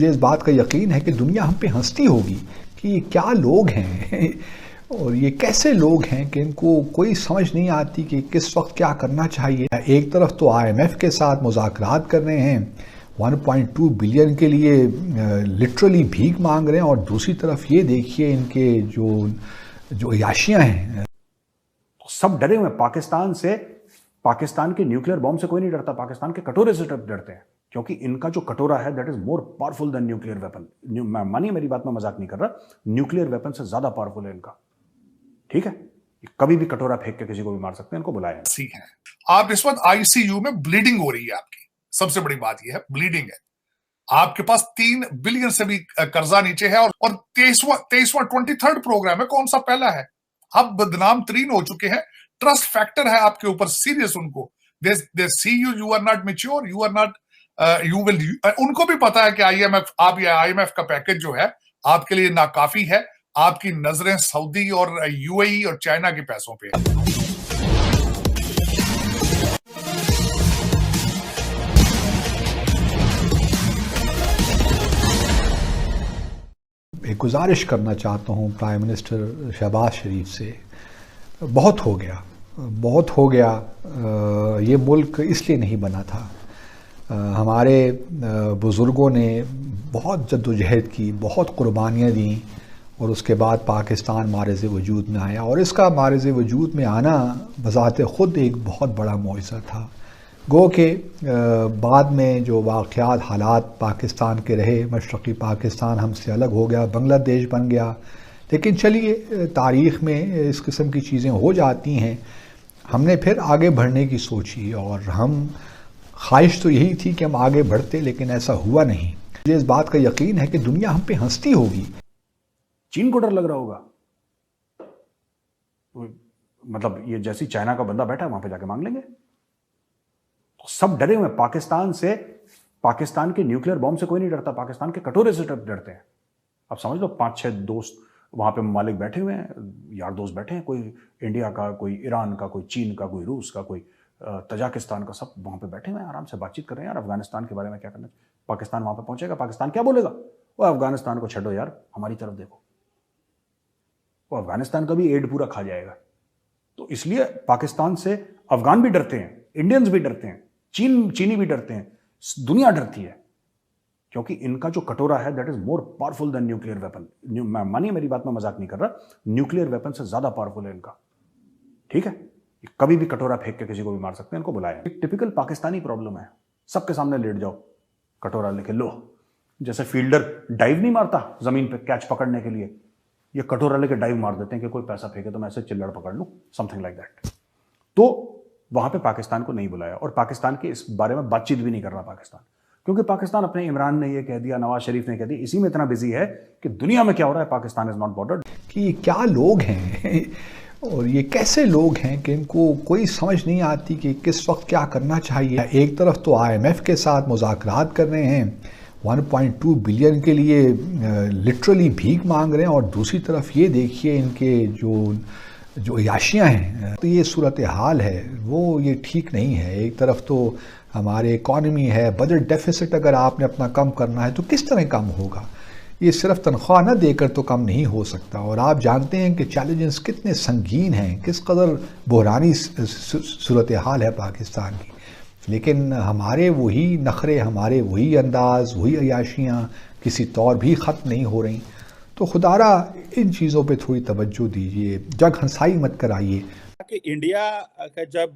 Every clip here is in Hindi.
मुझे इस बात का यकीन है कि दुनिया हम पे हंसती होगी कि ये क्या लोग हैं और ये कैसे लोग हैं कि इनको कोई समझ नहीं आती कि किस वक्त क्या करना चाहिए। एक तरफ तो आईएमएफ के साथ मुज़ाकरात कर रहे हैं, 1.2 बिलियन के लिए लिटरली भीख मांग रहे हैं, और दूसरी तरफ ये देखिए इनके जो जो अयाशियां हैं। सब डरे हुए पाकिस्तान से। पाकिस्तान के न्यूक्लियर बॉम्ब से कोई नहीं डरता, पाकिस्तान के कटोरे से डरते हैं, क्योंकि इनका जो कटोरा है that is more powerful than nuclear weapon. मानिए मेरी बात, में मजाक नहीं कर रहा, न्यूक्लियर वेपन से ज्यादा पावरफुल है इनका। ठीक है, कभी भी कटोरा फेंक के किसी को भी मार सकते हैं, इनको बुलाया है। आप इस वक्त आईसीयू में ब्लीडिंग हो रही है आपकी, सबसे बड़ी बात यह है ब्लीडिंग है। आपके पास 3 बिलियन से भी कर्जा नीचे है, और 23वां 23rd प्रोग्राम है, कौन सा पहला है। आप बदनाम तरीन हो चुके हैं, ट्रस्ट फैक्टर है आपके ऊपर सीरियस। उनको they see you are not mature, you are not you will. उनको भी पता है कि आईएमएफ का पैकेज जो है आपके लिए नाकाफी है। आपकी नजरें सऊदी और यूएई और चाइना के पैसों पे है। एक गुजारिश करना चाहता हूँ प्राइम मिनिस्टर शहबाज शरीफ से। बहुत हो गया, बहुत हो गया। ये मुल्क इसलिए नहीं बना था। हमारे बुज़ुर्गों ने बहुत जद्दोजहद की, बहुत कुर्बानियाँ दी, और उसके बाद पाकिस्तान मारिज़ वजूद में आया। और इसका मारिज़ वजूद में आना बज़ात ख़ुद एक बहुत बड़ा मौज़ा था। गो के बाद में जो वाक़यात हालात पाकिस्तान के रहे, मशरक़ी पाकिस्तान हमसे अलग हो गया, बांग्लादेश बन गया। लेकिन चलिए, तारीख़ में इस किस्म की चीज़ें हो जाती हैं। हमने फिर आगे बढ़ने की सोची, और हम ख्वाहिश तो यही थी कि हम आगे बढ़ते, लेकिन ऐसा हुआ नहीं। मुझे इस बात का यकीन है कि दुनिया हम पे हंसती होगी। चीन को डर लग रहा होगा, मतलब ये जैसी चाइना का बंदा बैठा है वहां पे जाके मांग लेंगे। सब डरे हुए पाकिस्तान से। पाकिस्तान के न्यूक्लियर बॉम्ब से कोई नहीं डरता, पाकिस्तान के कटोरे से डरते हैं। अब समझ लो 5-6 दोस्त वहां पे ममालिक बैठे हुए हैं, यार दोस्त बैठे हैं, कोई इंडिया का, कोई ईरान का, कोई चीन का, कोई रूस का, कोई तजाकिस्तान का, सब वहां पे बैठे हुए हैं, आराम से बातचीत कर रहे हैं। यार अफगानिस्तान के बारे में क्या करना, पाकिस्तान वहां पे पहुंचेगा, पाकिस्तान क्या बोलेगा, वो अफगानिस्तान को छोड़ो यार, हमारी तरफ देखो, वो अफगानिस्तान का भी एड पूरा खा जाएगा। तो इसलिए पाकिस्तान से अफगान भी डरते हैं, इंडियंस भी डरते हैं, चीनी भी डरते हैं, दुनिया डरती है, क्योंकि इनका जो कटोरा है that is more powerful than nuclear weapon. मानिए मेरी बात, में मजाक नहीं कर रहा, न्यूक्लियर वेपन से ज्यादा पावरफुल है इनका। ठीक है, कभी भी कटोरा फेंक के किसी को भी मार सकते हैं, इनको बुलाया। एक टिपिकल पाकिस्तानी प्रॉब्लम है, सबके सामने लेट जाओ, कटोरा लेके लो। जैसे फील्डर डाइव नहीं मारता जमीन पे कैच पकड़ने के लिए, ये कटोरा लेके डाइव मार देते हैं कि कोई पैसा फेंके तो मैं ऐसे चिल्लड़ पकड़ लूं, समथिंग लाइक दैट। तो वहां पे पाकिस्तान को नहीं बुलाया, और पाकिस्तान के इस बारे में बातचीत भी नहीं कर रहा पाकिस्तान, क्योंकि पाकिस्तान अपने इमरान ने ये कह दिया, नवाज शरीफ ने कह दिया, इसी में इतना बिजी है कि दुनिया में क्या हो रहा है, पाकिस्तान इज नॉट बॉर्डर्ड। कि ये क्या लोग हैं और ये कैसे लोग हैं कि इनको कोई समझ नहीं आती कि किस वक्त क्या करना चाहिए। एक तरफ तो आईएमएफ के साथ मुज़ाकरात कर रहे हैं, 1.2 बिलियन के लिए लिटरली भीख मांग रहे हैं, और दूसरी तरफ ये देखिए इनके जो जो अयाशियाँ हैं। तो ये सूरत हाल है, वो ये ठीक नहीं है। एक तरफ तो हमारे इकॉनमी है, बजट डेफिसिट अगर आपने अपना कम करना है तो किस तरह कम होगा। ये सिर्फ तनख्वाह न देकर तो कम नहीं हो सकता, और आप जानते हैं कि चैलेंजेस कितने संगीन हैं, किस कदर बहरानी सूरत हाल है पाकिस्तान की। लेकिन हमारे वही नखरे, हमारे वही अंदाज, वही अयाशियाँ किसी तौर भी ख़त्म नहीं हो रही। तो खुदारा इन चीज़ों पे थोड़ी तवज्जो दीजिए, जग हंसाई मत कराइए। कि इंडिया का जब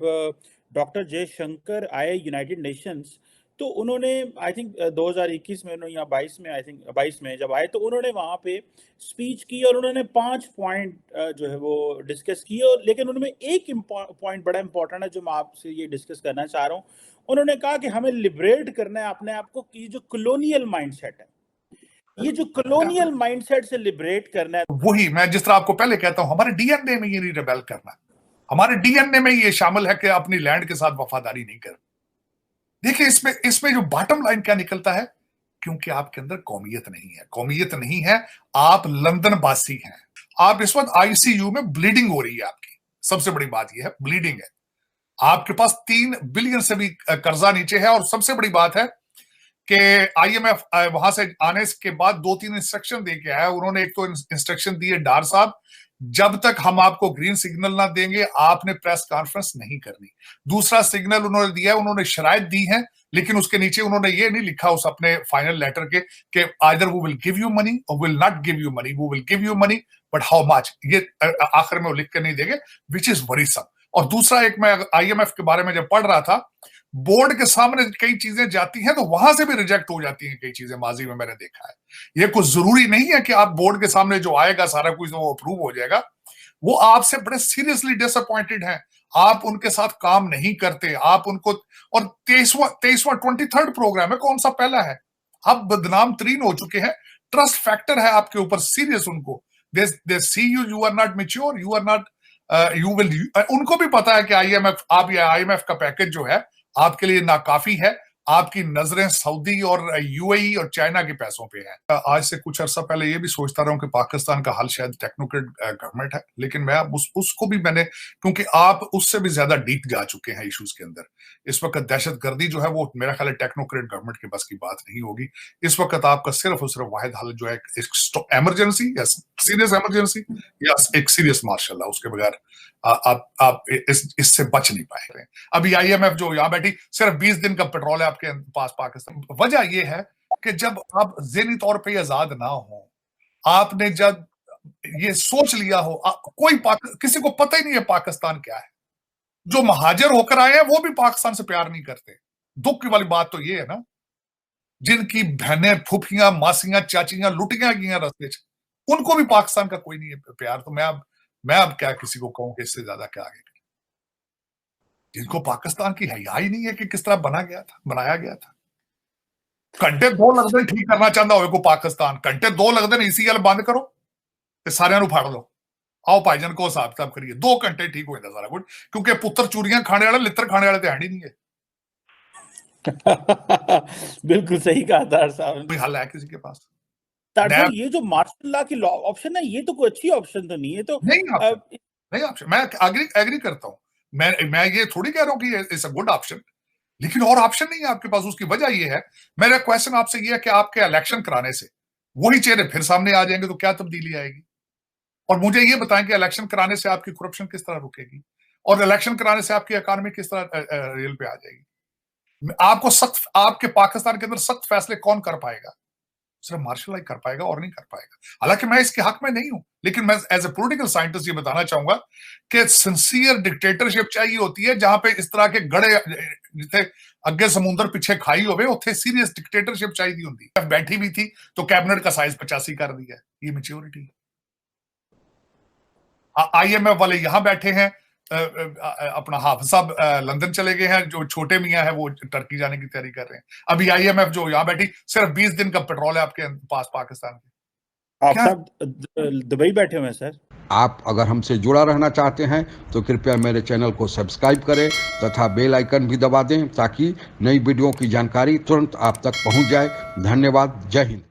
डॉक्टर जयशंकर आए यूनाइटेड नेशंस, तो उन्होंने आई थिंक 2021 में या 22 में, आई थिंक 22 में जब आए, तो उन्होंने वहाँ पे स्पीच की, और उन्होंने 5 पॉइंट जो है वो डिस्कस किए। और लेकिन उनमें एक पॉइंट बड़ा इंपॉर्टेंट है जो मैं आपसे ये डिस्कस करना चाह रहा हूँ। उन्होंने कहा कि हमें लिबरेट करना है अपने आप को, कि जो कॉलोनियल माइंडसेट है, ये जो कॉलोनियल माइंडसेट से लिबरेट करना है। वही मैं जिस तरह आपको पहले कहता हूं, हमारे डीएनए में ये नहीं रिबेल करना, हमारे डीएनए में ये शामिल है कि अपनी लैंड के साथ वफादारी नहीं कर। देखिए इसमें जो बॉटम लाइन क्या निकलता है, क्योंकि आपके अंदर कौमियत नहीं है, कौमियत नहीं है, आप लंदन बासी हैं। आप इस वक्त आईसीयू में ब्लीडिंग हो रही है आपकी, सबसे बड़ी बात यह है ब्लीडिंग है। आपके पास 3 बिलियन से भी कर्जा नीचे है, और सबसे बड़ी बात है कि IMF वहां से आने के बाद 2-3 इंस्ट्रक्शन दे के आया। उन्होंने एक तो इंस्ट्रक्शन दी है, डार साहब जब तक हम आपको ग्रीन सिग्नल ना देंगे आपने प्रेस कॉन्फ्रेंस नहीं करनी। दूसरा सिग्नल उन्होंने दिया है, उन्होंने शराइत दी है, लेकिन उसके नीचे उन्होंने ये नहीं लिखा उस अपने फाइनल लेटर के कि either we will give you money or will not give you money, we will give you money but how much, ये आखिर में वो लिख कर नहीं देंगे, विच इज वरीसम। और दूसरा एक मैं IMF के बारे में जब पढ़ रहा था, बोर्ड के सामने कई चीजें जाती हैं तो वहां से भी रिजेक्ट हो जाती हैं कई चीजें, माजी में मैंने देखा है। ये कुछ जरूरी नहीं है कि आप बोर्ड के सामने जो आएगा सारा कुछ वो अप्रूव हो जाएगा। वो आपसे बड़े सीरियसली डिसअपॉइंटेड हैं, आप उनके साथ काम नहीं करते, आप उनको, और 23वां 23rd प्रोग्राम है, कौन सा पहला है, आप बदनाम तरीन हो चुके हैं। ट्रस्ट फैक्टर है आपके ऊपर सीरियस, उनको they see you are not mature, you are not you will, उनको भी पता है कि IMF का पैकेज जो है आपके लिए नाकाफी है, आपकी नजरें सऊदी और UAE और चाइना के पैसों पे हैं। आज से कुछ अरसा पहले ये भी सोचता रहा हूं कि पाकिस्तान का हल शायद टेक्नोक्रेट गवर्नमेंट है, लेकिन मैं उसको भी मैंने, क्योंकि आप उससे भी ज्यादा डीप जा चुके हैं इश्यूज के अंदर। इस वक्त दहशतगर्दी जो है वो मेरा ख्याल है टेक्नोक्रेट गवर्नमेंट के बस की बात नहीं होगी। इस वक्त आपका सिर्फ और सिर्फ वाहिद हल जो है एमरजेंसी या सीरियस एमरजेंसी या एक सीरियस मार्शल लॉ, उसके बगैर आप इससे बच नहीं पाए। अभी IMF जो यहां बैठी, सिर्फ 20 दिन का पेट्रोल है आपके पास पाकिस्तान। वजह यह है कि जब आप ज़हनी तौर पे आजाद ना हो, आपने जब ये सोच लिया हो, किसी को पता ही नहीं है पाकिस्तान क्या है, जो महाजर होकर आए हैं वो भी पाकिस्तान से प्यार नहीं करते। दुख की वाली बात तो ये है ना, जिनकी बहनें, फूफियां, मासियां, चाचियां लुटियां गई रास्ते, उनको भी पाकिस्तान का कोई नहीं है प्यार। तो मैं अब क्या किसी को कहूं कि इससे ज्यादा क्या आगे, जिनको पाकिस्तान की हया ही नहीं है कि किस तरह बनाया गया था। घंटे 2 लगते ठीक करना चाहता हो को पाकिस्तान, घंटे 2 लगते ECL बंद करो ते सारे नु फाड़ लो, आओ भाईजान को हिसाब किताब करिए, 2 घंटे ठीक हो जाता सारा कुछ, क्योंकि पुत्र चूरियां खाने वाले लित्र खाने वाले तो है नहीं है। बिल्कुल सही कहा तार साहब। कोई हल है किसी के पास? ये जो मार्शल लॉ की ऑप्शन है, ये तो कोई अच्छी ऑप्शन तो नहीं है। तो नहीं ऑप्शन, मैं एग्री करता हूं, मैं ये थोड़ी कह रहा हूं कि इट्स अ गुड ऑप्शन, लेकिन और ऑप्शन नहीं है आपके पास। उसकी वजह ये है, मेरा क्वेश्चन आपसे ये है कि आपके इलेक्शन कराने से वही चेहरे फिर सामने आ जाएंगे तो क्या तब्दीली आएगी? और मुझे ये बताएं कि इलेक्शन कराने से आपकी करप्शन किस तरह रुकेगी, और इलेक्शन कराने से आपकी इकोनॉमी किस तरह रेल पे आ जाएगी? आपके पाकिस्तान के अंदर सख्त फैसले कौन कर पाएगा? सिर्फ मार्शल लॉ कर पाएगा और नहीं कर पाएगा। हालांकि मैं इसके हक में नहीं हूं, लेकिन मैं एज ए पॉलिटिकल साइंटिस्ट ये बताना चाहूंगा कि सिंसियर डिक्टेटरशिप चाहिए होती है, जहां पे इस तरह के गड़े जिथे अगे समुद्र पीछे खाई होवे, उत्थे सीरियस डिक्टेटरशिप चाहिए होती है। बैठी भी थी तो कैबिनेट का साइज 85 कर दिया, ये मैच्योरिटी। IMF वाले यहां बैठे हैं, अपना हाफिज साहब लंदन चले गए हैं, जो छोटे मियां है वो टर्की जाने की तैयारी कर रहे हैं। अभी IMF जो यहां बैठी, सिर्फ 20 दिन का पेट्रोल है आपके पास पाकिस्तान के। आप सब दुबई बैठे हुए हैं सर। आप अगर हमसे जुड़ा रहना चाहते हैं तो कृपया मेरे चैनल को सब्सक्राइब करें तथा बेल आइकन भी दबा दें, ताकि नई वीडियो की जानकारी तुरंत आप तक पहुंच जाए। धन्यवाद। जय हिंद।